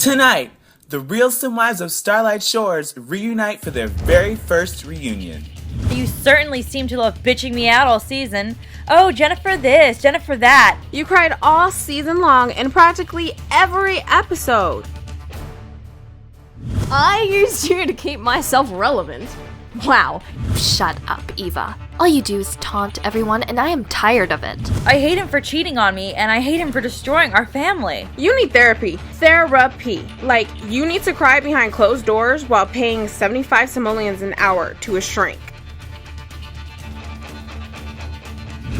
Tonight, the real Simwives of Starlight Shores reunite for their very first reunion. You certainly seem to love bitching me out all season. Oh, Jennifer this, Jennifer that. You cried all season long in practically every episode. I used you to keep myself relevant. Wow. Shut up, Eva. All you do is taunt everyone, and I am tired of it. I hate him for cheating on me, and I hate him for destroying our family. You need therapy. Therapy. Like, you need to cry behind closed doors while paying 75 simoleons an hour to a shrink.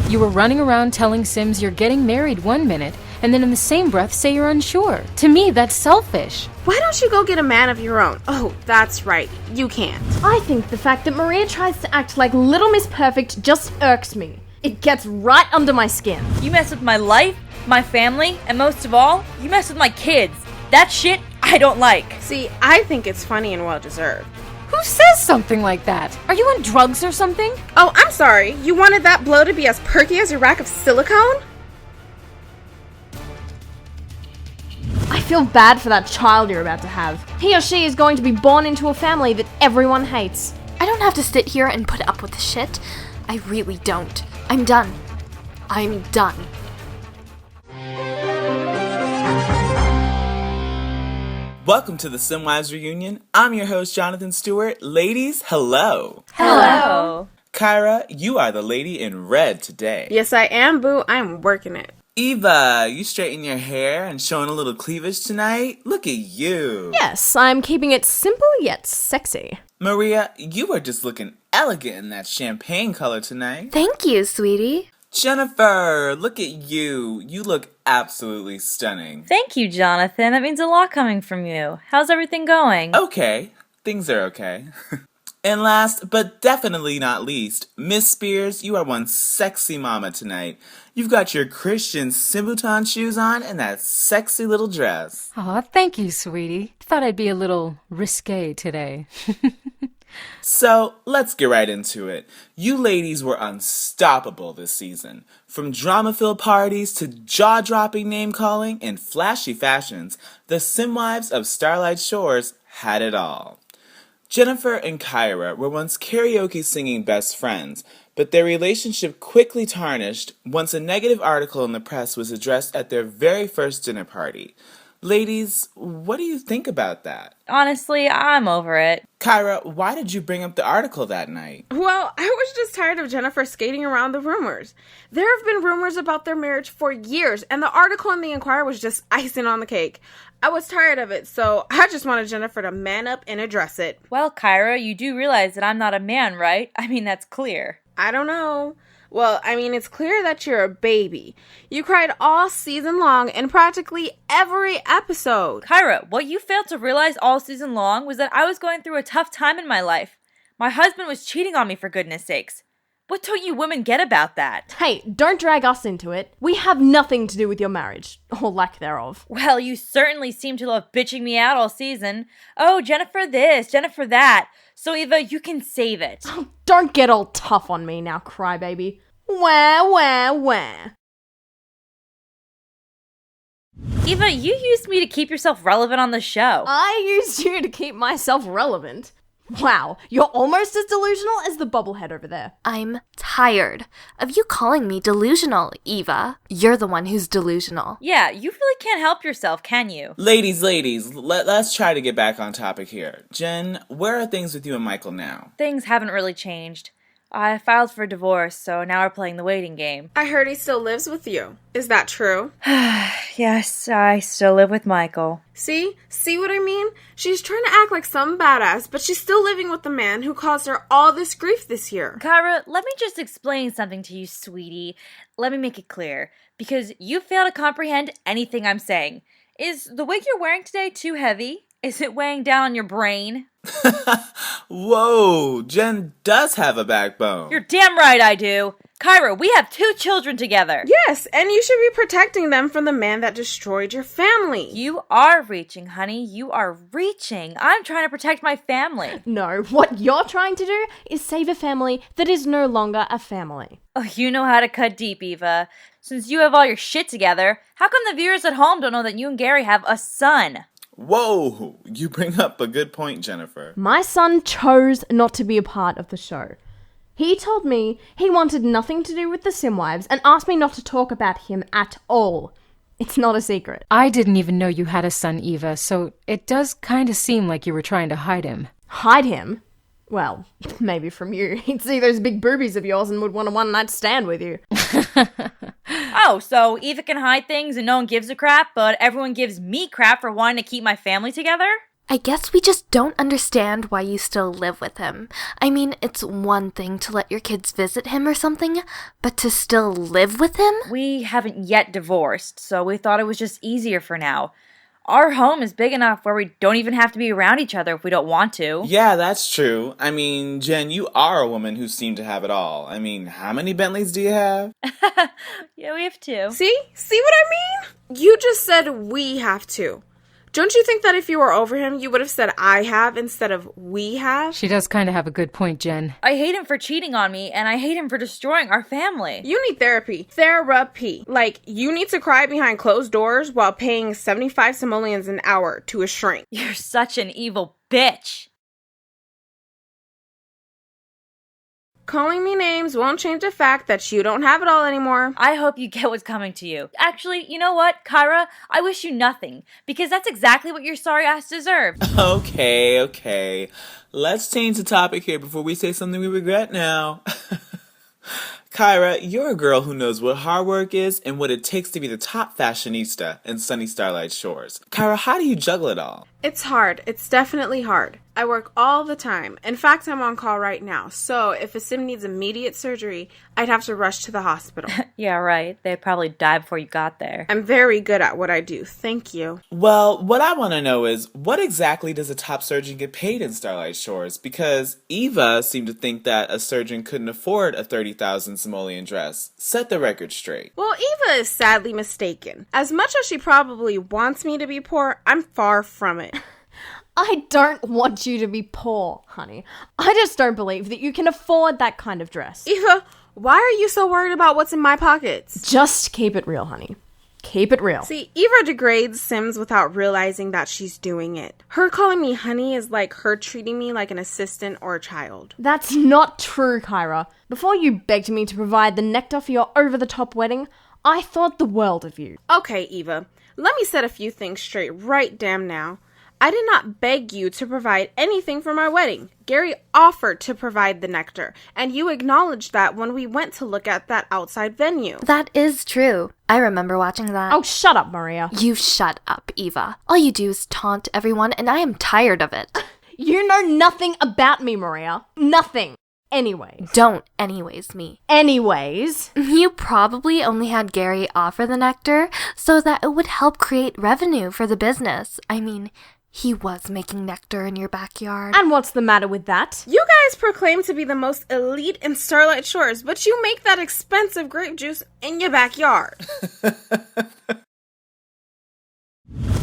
You were running around telling Sims you're getting married one minute, and then in the same breath say you're unsure. To me, that's selfish. Why don't you go get a man of your own? Oh, that's right. You can't. I think the fact that Maria tries to act like Little Miss Perfect just irks me. It gets right under my skin. You mess with my life, my family, and most of all, you mess with my kids. That shit I don't like. See, I think it's funny and well-deserved. Who says something like that? Are you on drugs or something? Oh, I'm sorry. You wanted that blow to be as perky as your rack of silicone? I feel bad for that child you're about to have. He or she is going to be born into a family that everyone hates. I don't have to sit here and put up with this shit. I really don't. I'm done. I'm done. Welcome to the Simwives reunion. I'm your host, Jonathan Stewart. Ladies, hello. Hello. Kyra, you are the lady in red today. Yes, I am, boo. I'm working it. Eva, you straighten your hair and showing a little cleavage tonight? Look at you. Yes, I'm keeping it simple yet sexy. Maria, you are just looking elegant in that champagne color tonight. Thank you, sweetie. Jennifer, look at you. You look absolutely stunning. Thank you, Jonathan. That means a lot coming from you. How's everything going? Okay, things are okay. And last, but definitely not least, Miss Spears, you are one sexy mama tonight. You've got your Christian Simbuton shoes on and that sexy little dress. Aw, thank you, sweetie. Thought I'd be a little risque today. So, let's get right into it. You ladies were unstoppable this season. From drama-filled parties to jaw-dropping name-calling and flashy fashions, the Simwives of Starlight Shores had it all. Jennifer and Kyra were once karaoke singing best friends, but their relationship quickly tarnished once a negative article in the press was addressed at their very first dinner party. Ladies, what do you think about that? Honestly, I'm over it. Kyra, why did you bring up the article that night? Well, I was just tired of Jennifer skating around the rumors. There have been rumors about their marriage for years, and the article in the Inquirer was just icing on the cake. I was tired of it, so I just wanted Jennifer to man up and address it. Well, Kyra, you do realize that I'm not a man, right? I mean, that's clear. I don't know. Well, I mean, it's clear that you're a baby. You cried all season long in practically every episode. Kyra, what you failed to realize all season long was that I was going through a tough time in my life. My husband was cheating on me, for goodness sakes. What don't you women get about that? Hey, don't drag us into it. We have nothing to do with your marriage, or lack thereof. Well, you certainly seem to love bitching me out all season. Oh, Jennifer this, Jennifer that. So, Eva, you can save it. Oh, don't get all tough on me now, crybaby. Wah, wah, wah. Eva, you used me to keep yourself relevant on the show. I used you to keep myself relevant. Wow, you're almost as delusional as the bobblehead over there. I'm tired of you calling me delusional, Eva. You're the one who's delusional. Yeah, you really can't help yourself, can you? Ladies, let's try to get back on topic here. Jen, where are things with you and Michael now? Things haven't really changed. I filed for divorce, so now we're playing the waiting game. I heard he still lives with you. Is that true? Yes, I still live with Michael. See what I mean? She's trying to act like some badass, but she's still living with the man who caused her all this grief this year. Kyra, let me just explain something to you, sweetie. Let me make it clear, because you fail to comprehend anything I'm saying. Is the wig you're wearing today too heavy? Is it weighing down on your brain? Whoa, Jen does have a backbone. You're damn right I do. Kyra, we have 2 children together. Yes, and you should be protecting them from the man that destroyed your family. You are reaching, honey. You are reaching. I'm trying to protect my family. No, what you're trying to do is save a family that is no longer a family. Oh, you know how to cut deep, Eva. Since you have all your shit together, how come the viewers at home don't know that you and Gary have a son? Whoa, you bring up a good point, Jennifer. My son chose not to be a part of the show. He told me he wanted nothing to do with the Simwives and asked me not to talk about him at all. It's not a secret. I didn't even know you had a son, Eva, so it does kind of seem like you were trying to hide him. Hide him? Well, maybe from you. He'd see those big boobies of yours and would want a one-night stand with you. Oh, so Eva can hide things and no one gives a crap, but everyone gives me crap for wanting to keep my family together? I guess we just don't understand why you still live with him. I mean, it's one thing to let your kids visit him or something, but to still live with him? We haven't yet divorced, so we thought it was just easier for now. Our home is big enough where we don't even have to be around each other if we don't want to. Yeah, that's true. I mean, Jen, you are a woman who seemed to have it all. I mean, how many Bentleys do you have? Yeah, we have two. See? See what I mean? You just said we have to. Don't you think that if you were over him, you would have said I have instead of we have? She does kind of have a good point, Jen. I hate him for cheating on me, and I hate him for destroying our family. You need therapy. Therapy. Like, you need to cry behind closed doors while paying 75 simoleons an hour to a shrink. You're such an evil bitch. Calling me names won't change the fact that you don't have it all anymore. I hope you get what's coming to you. Actually, you know what, Kyra? I wish you nothing, because that's exactly what your sorry ass deserved. Okay. Let's change the topic here before we say something we regret now. Kyra, you're a girl who knows what hard work is and what it takes to be the top fashionista in sunny Starlight Shores. Kyra, how do you juggle it all? It's hard. It's definitely hard. I work all the time. In fact, I'm on call right now. So if a sim needs immediate surgery, I'd have to rush to the hospital. Yeah, right. They'd probably die before you got there. I'm very good at what I do. Thank you. Well, what I want to know is, what exactly does a top surgeon get paid in Starlight Shores? Because Eva seemed to think that a surgeon couldn't afford a 30,000 simoleon dress. Set the record straight. Well, Eva is sadly mistaken. As much as she probably wants me to be poor, I'm far from it. I don't want you to be poor, honey. I just don't believe that you can afford that kind of dress. Eva, why are you so worried about what's in my pockets? Just keep it real, honey. Keep it real. See, Eva degrades Sims without realizing that she's doing it. Her calling me honey is like her treating me like an assistant or a child. That's not true, Kyra. Before you begged me to provide the nectar for your over-the-top wedding, I thought the world of you. Okay, Eva, let me set a few things straight right damn now. I did not beg you to provide anything for my wedding. Gary offered to provide the nectar, and you acknowledged that when we went to look at that outside venue. That is true. I remember watching that. Oh, shut up, Maria. You shut up, Eva. All you do is taunt everyone, and I am tired of it. You know nothing about me, Maria. Nothing. Anyways. Don't anyways me. Anyways. You probably only had Gary offer the nectar so that it would help create revenue for the business. I mean, he was making nectar in your backyard. And what's the matter with that? You guys proclaim to be the most elite in Starlight Shores, but you make that expensive grape juice in your backyard.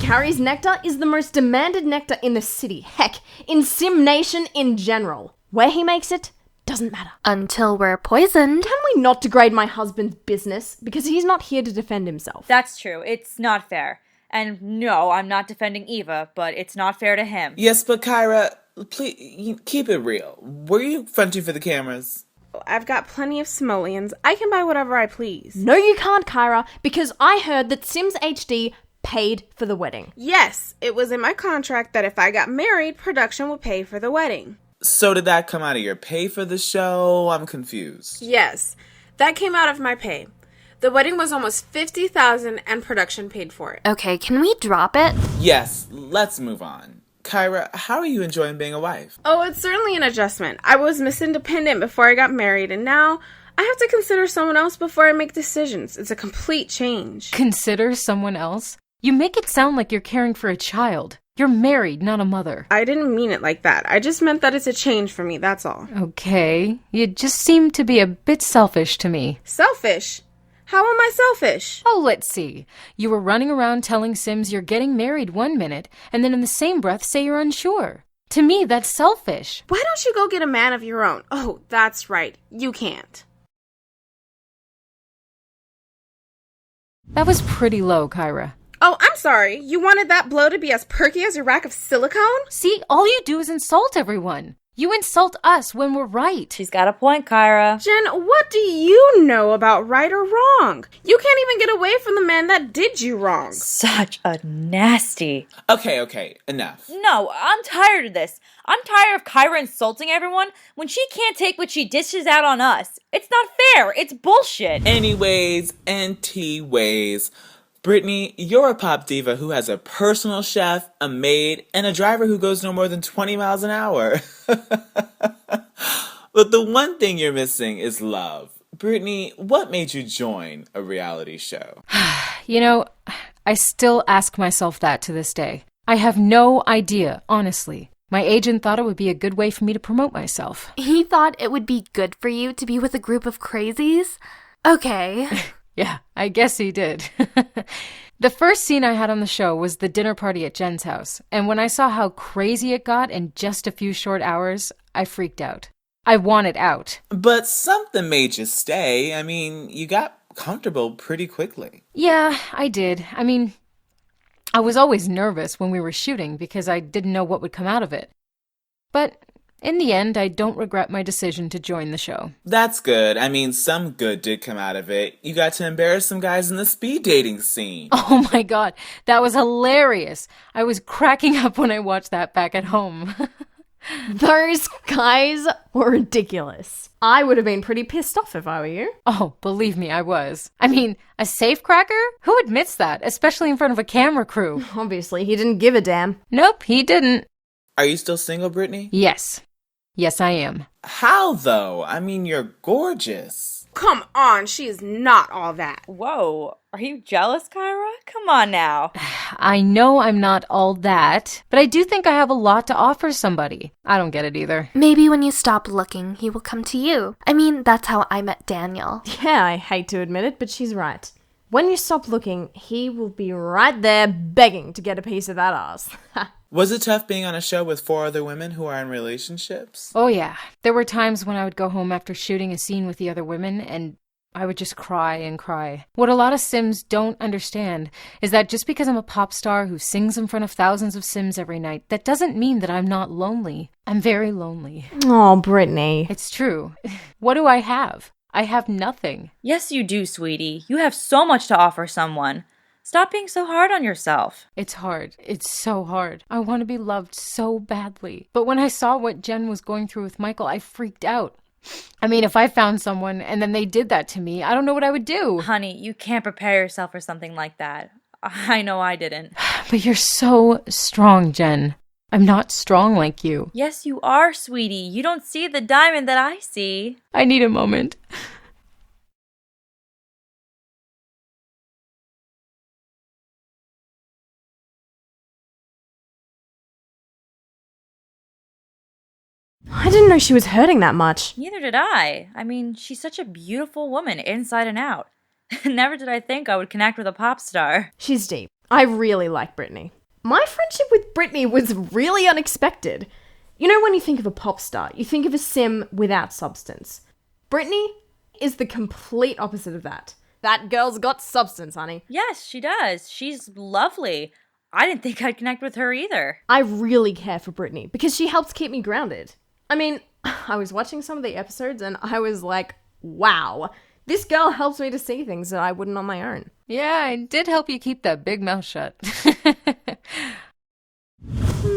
Gary's nectar is the most demanded nectar in the city. Heck, in Sim Nation in general. Where he makes it doesn't matter. Until we're poisoned. Can we not degrade my husband's business? Because he's not here to defend himself. That's true. It's not fair. And no, I'm not defending Eva, but it's not fair to him. Yes, but Kyra, please, keep it real. Were you fronting for the cameras? I've got plenty of simoleons. I can buy whatever I please. No, you can't, Kyra, because I heard that Sims HD paid for the wedding. Yes, it was in my contract that if I got married, production would pay for the wedding. So did that come out of your pay for the show? I'm confused. Yes, that came out of my pay. The wedding was almost 50,000 and production paid for it. Okay, can we drop it? Yes, let's move on. Kyra, how are you enjoying being a wife? Oh, it's certainly an adjustment. I was Miss Independent before I got married, and now I have to consider someone else before I make decisions. It's a complete change. Consider someone else? You make it sound like you're caring for a child. You're married, not a mother. I didn't mean it like that. I just meant that it's a change for me, that's all. Okay, you just seem to be a bit selfish to me. Selfish? How am I selfish? Oh, let's see. You were running around telling Sims you're getting married one minute, and then in the same breath say you're unsure. To me, that's selfish. Why don't you go get a man of your own? Oh, that's right. You can't. That was pretty low, Kyra. Oh, I'm sorry. You wanted that blow to be as perky as your rack of silicone? See, all you do is insult everyone. You insult us when we're right. She's got a point, Kyra. Jen, what do you know about right or wrong? You can't even get away from the man that did you wrong. Such a nasty. Okay, enough. No, I'm tired of this. I'm tired of Kyra insulting everyone when she can't take what she dishes out on us. It's not fair. It's bullshit. Anyways, NT-ways. Brittany, you're a pop diva who has a personal chef, a maid, and a driver who goes no more than 20 miles an hour. But the one thing you're missing is love. Brittany, what made you join a reality show? You know, I still ask myself that to this day. I have no idea, honestly. My agent thought it would be a good way for me to promote myself. He thought it would be good for you to be with a group of crazies? Okay. Yeah, I guess he did. The first scene I had on the show was the dinner party at Jen's house, and when I saw how crazy it got in just a few short hours, I freaked out. I wanted out. But something made you stay. I mean, you got comfortable pretty quickly. Yeah, I did. I mean, I was always nervous when we were shooting because I didn't know what would come out of it. But in the end, I don't regret my decision to join the show. That's good. I mean, some good did come out of it. You got to embarrass some guys in the speed dating scene. Oh my god, that was hilarious. I was cracking up when I watched that back at home. Those guys were ridiculous. I would have been pretty pissed off if I were you. Oh, believe me, I was. I mean, a safecracker? Who admits that, especially in front of a camera crew? Obviously, he didn't give a damn. Nope, he didn't. Are you still single, Brittany? Yes. Yes, I am. How, though? I mean, you're gorgeous. Come on, she is not all that. Whoa, are you jealous, Kyra? Come on now. I know I'm not all that, but I do think I have a lot to offer somebody. I don't get it either. Maybe when you stop looking, he will come to you. I mean, that's how I met Daniel. Yeah, I hate to admit it, but she's right. When you stop looking, he will be right there begging to get a piece of that ass. Was it tough being on a show with 4 other women who are in relationships? Oh yeah, there were times when I would go home after shooting a scene with the other women and I would just cry and cry. What a lot of Sims don't understand is that just because I'm a pop star who sings in front of thousands of Sims every night, that doesn't mean that I'm not lonely. I'm very lonely. Oh, Brittany. It's true. What do I have? I have nothing. Yes, you do, sweetie. You have so much to offer someone. Stop being so hard on yourself. It's hard. It's so hard. I want to be loved so badly. But when I saw what Jen was going through with Michael, I freaked out. I mean, if I found someone and then they did that to me, I don't know what I would do. Honey, you can't prepare yourself for something like that. I know I didn't. But you're so strong, Jen. I'm not strong like you. Yes, you are, sweetie. You don't see the diamond that I see. I need a moment. I didn't know she was hurting that much. Neither did I. I mean, she's such a beautiful woman inside and out. Never did I think I would connect with a pop star. She's deep. I really like Brittany. My friendship with Brittany was really unexpected. You know, when you think of a pop star, you think of a sim without substance. Brittany is the complete opposite of that. That girl's got substance, honey. Yes, she does. She's lovely. I didn't think I'd connect with her either. I really care for Brittany because she helps keep me grounded. I mean, I was watching some of the episodes and I was like, wow, this girl helps me to see things that I wouldn't on my own. Yeah, I did help you keep that big mouth shut.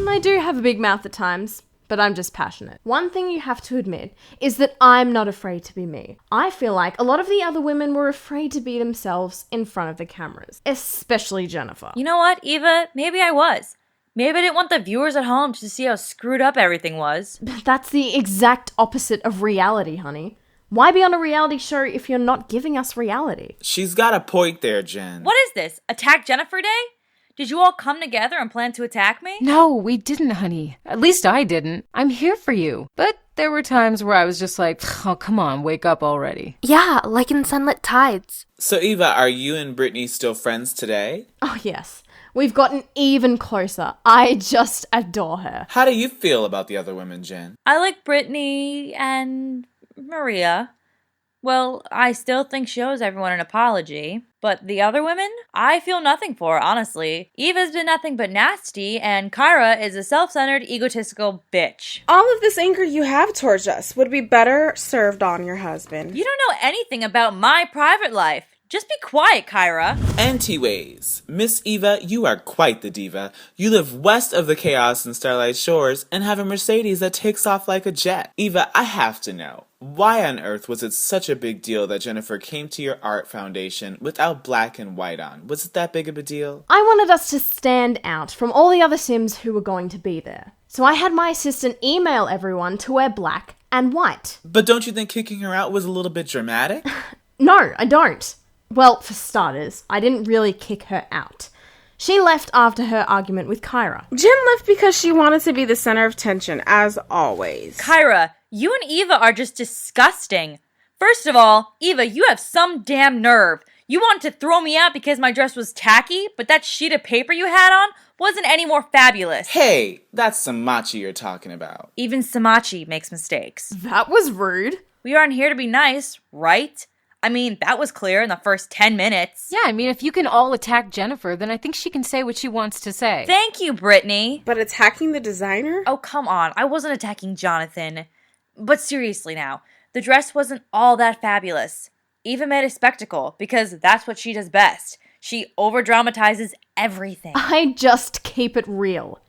I do have a big mouth at times, but I'm just passionate. One thing you have to admit is that I'm not afraid to be me. I feel like a lot of the other women were afraid to be themselves in front of the cameras, especially Jennifer. You know what, Eva? Maybe I was. Maybe I didn't want the viewers at home to see how screwed up everything was. But that's the exact opposite of reality, honey. Why be on a reality show if you're not giving us reality? She's got a point there, Jen. What is this? Attack Jennifer Day? Did you all come together and plan to attack me? No, we didn't, honey. At least I didn't. I'm here for you. But there were times where I was just like, oh, come on, wake up already. Yeah, like in Sunlit Tides. So, Eva, are you and Brittany still friends today? Oh, yes. We've gotten even closer. I just adore her. How do you feel about the other women, Jen? I like Brittany and Maria. Well, I still think she owes everyone an apology. But the other women? I feel nothing for, honestly. Eva's been nothing but nasty, and Kyra is a self-centered, egotistical bitch. All of this anger you have towards us would be better served on your husband. You don't know anything about my private life. Just be quiet, Kyra. Anti-ways. Miss Eva, you are quite the diva. You live west of the chaos and Starlight Shores and have a Mercedes that takes off like a jet. Eva, I have to know, why on earth was it such a big deal that Jennifer came to your art foundation without black and white on? Was it that big of a deal? I wanted us to stand out from all the other Sims who were going to be there. So I had my assistant email everyone to wear black and white. But don't you think kicking her out was a little bit dramatic? No, I don't. Well, for starters, I didn't really kick her out. She left after her argument with Kyra. Jen left because she wanted to be the center of tension, as always. Kyra, you and Eva are just disgusting. First of all, Eva, you have some damn nerve. You wanted to throw me out because my dress was tacky, but that sheet of paper you had on wasn't any more fabulous. Hey, that's Samachi you're talking about. Even Samachi makes mistakes. That was rude. We aren't here to be nice, right? I mean, that was clear in the first 10 minutes. Yeah, I mean, if you can all attack Jennifer, then I think she can say what she wants to say. Thank you, Brittany. But attacking the designer? Oh, come on. I wasn't attacking Jonathan. But seriously now, the dress wasn't all that fabulous. Eva made a spectacle, because that's what she does best. She over-dramatizes everything. I just keep it real.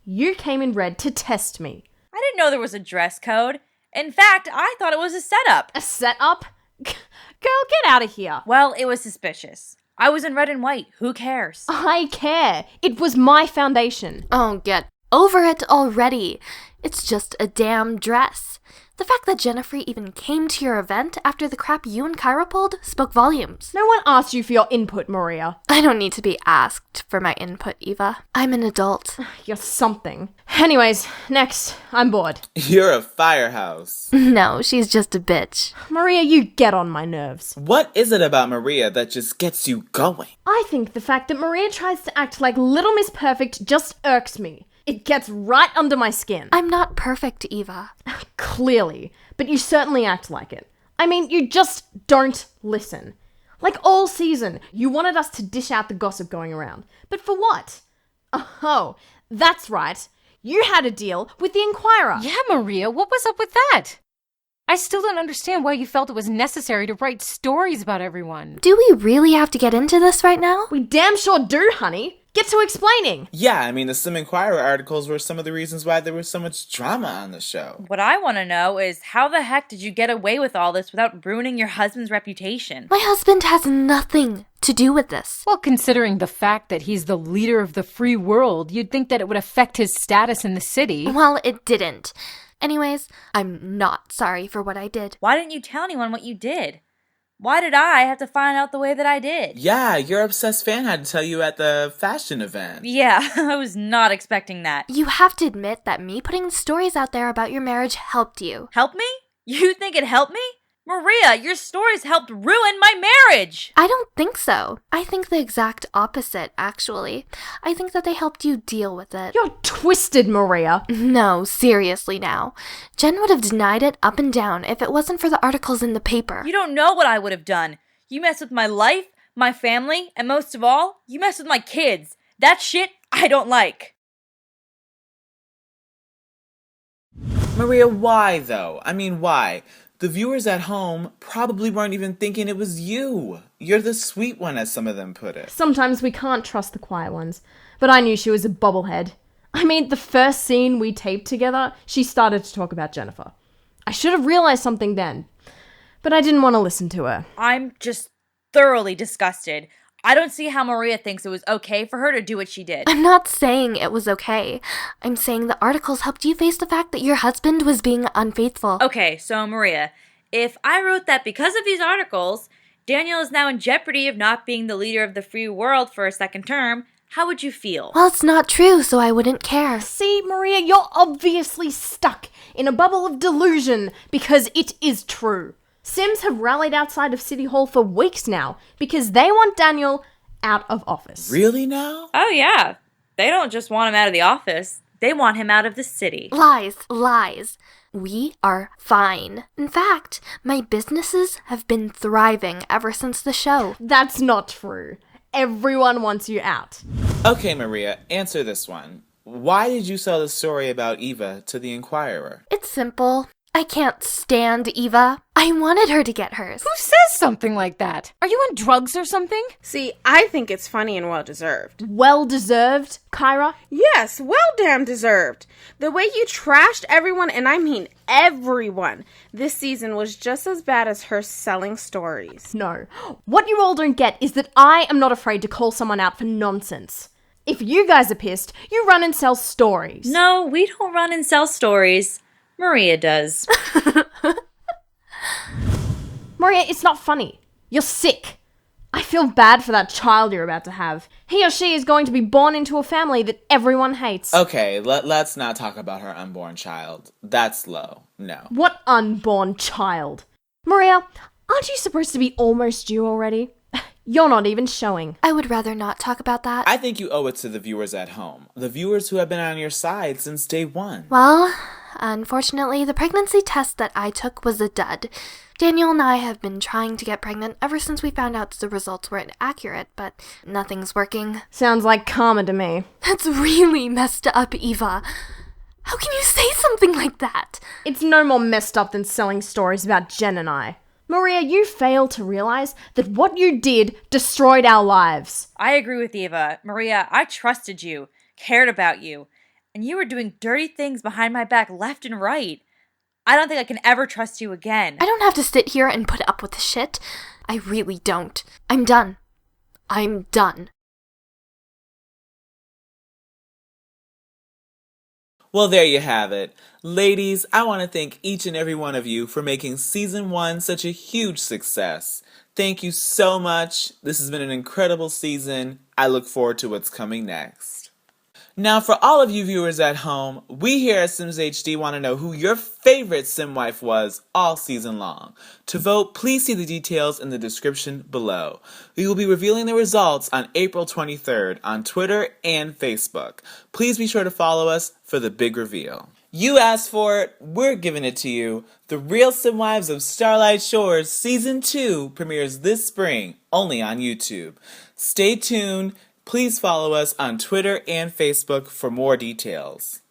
You came in red to test me. I didn't know there was a dress code. In fact, I thought it was a setup. A setup? Girl, get out of here. Well, it was suspicious. I was in red and white. Who cares? I care. It was my foundation. Oh, get over it already. It's just a damn dress. The fact that Jennifer even came to your event after the crap you and Kyra pulled spoke volumes. No one asked you for your input, Maria. I don't need to be asked for my input, Eva. I'm an adult. You're something. Anyways, next. I'm bored. You're a firehouse. No, she's just a bitch. Maria, you get on my nerves. What is it about Maria that just gets you going? I think the fact that Maria tries to act like Little Miss Perfect just irks me. It gets right under my skin. I'm not perfect, Eva. Clearly, but you certainly act like it. I mean, you just don't listen. Like all season, you wanted us to dish out the gossip going around. But for what? Oh, that's right. You had a deal with the Inquirer. Yeah, Maria, what was up with that? I still don't understand why you felt it was necessary to write stories about everyone. Do we really have to get into this right now? We damn sure do, honey. Get to explaining. Yeah, I mean, the Sim Inquirer articles were some of the reasons why there was so much drama on the show. What I want to know is how the heck did you get away with all this without ruining your husband's reputation? My husband has nothing to do with this. Well, considering the fact that he's the leader of the free world, you'd think that it would affect his status in the city. Well, it didn't. Anyways, I'm not sorry for what I did. Why didn't you tell anyone what you did? Why did I have to find out the way that I did? Yeah, your obsessed fan had to tell you at the fashion event. Yeah, I was not expecting that. You have to admit that me putting stories out there about your marriage helped you. Help me? You think it helped me? Maria, your stories helped ruin my marriage! I don't think so. I think the exact opposite, actually. I think that they helped you deal with it. You're twisted, Maria. No, seriously now. Jen would have denied it up and down if it wasn't for the articles in the paper. You don't know what I would have done. You messed with my life, my family, and most of all, you messed with my kids. That shit I don't like. Maria, why though? I mean, why? The viewers at home probably weren't even thinking it was you. You're the sweet one, as some of them put it. Sometimes we can't trust the quiet ones. But I knew she was a bobblehead. I mean, the first scene we taped together, she started to talk about Jennifer. I should have realized something then. But I didn't want to listen to her. I'm just thoroughly disgusted. I don't see how Maria thinks it was okay for her to do what she did. I'm not saying it was okay. I'm saying the articles helped you face the fact that your husband was being unfaithful. Okay, so Maria, if I wrote that because of these articles, Daniel is now in jeopardy of not being the leader of the free world for a second term, how would you feel? Well, it's not true, so I wouldn't care. See, Maria, you're obviously stuck in a bubble of delusion because it is true. Sims have rallied outside of City Hall for weeks now because they want Daniel out of office. Really now? Oh yeah, they don't just want him out of the office, they want him out of the city. Lies, lies. We are fine. In fact, my businesses have been thriving ever since the show. That's not true. Everyone wants you out. Okay, Maria, answer this one. Why did you sell the story about Eva to the Inquirer? It's simple. I can't stand Eva. I wanted her to get hers. Who says something like that? Are you on drugs or something? See, I think it's funny and well-deserved. Well-deserved, Kyra? Yes, well damn deserved. The way you trashed everyone, and I mean everyone, this season was just as bad as her selling stories. No. What you all don't get is that I am not afraid to call someone out for nonsense. If you guys are pissed, you run and sell stories. No, we don't run and sell stories. Maria does. Maria, it's not funny. You're sick. I feel bad for that child you're about to have. He or she is going to be born into a family that everyone hates. Okay, let's not talk about her unborn child. That's low. No. What unborn child? Maria, aren't you supposed to be almost due already? You're not even showing. I would rather not talk about that. I think you owe it to the viewers at home. The viewers who have been on your side since day one. Well, unfortunately, the pregnancy test that I took was a dud. Daniel and I have been trying to get pregnant ever since we found out the results weren't accurate, but nothing's working. Sounds like karma to me. That's really messed up, Eva. How can you say something like that? It's no more messed up than selling stories about Jen and I. Maria, you fail to realize that what you did destroyed our lives. I agree with Eva. Maria, I trusted you, cared about you, and you were doing dirty things behind my back left and right. I don't think I can ever trust you again. I don't have to sit here and put up with this shit. I really don't. I'm done. I'm done. Well, there you have it. Ladies, I want to thank each and every one of you for making Season 1 such a huge success. Thank you so much. This has been an incredible season. I look forward to what's coming next. Now, for all of you viewers at home, we here at Sims HD want to know who your favorite Simwife was all season long. To vote, please see the details in the description below. We will be revealing the results on April 23rd on Twitter and Facebook. Please be sure to follow us for the big reveal. You asked for it, we're giving it to you. The Real Simwives of Starlight Shores Season 2 premieres this spring, only on YouTube. Stay tuned. Please follow us on Twitter and Facebook for more details.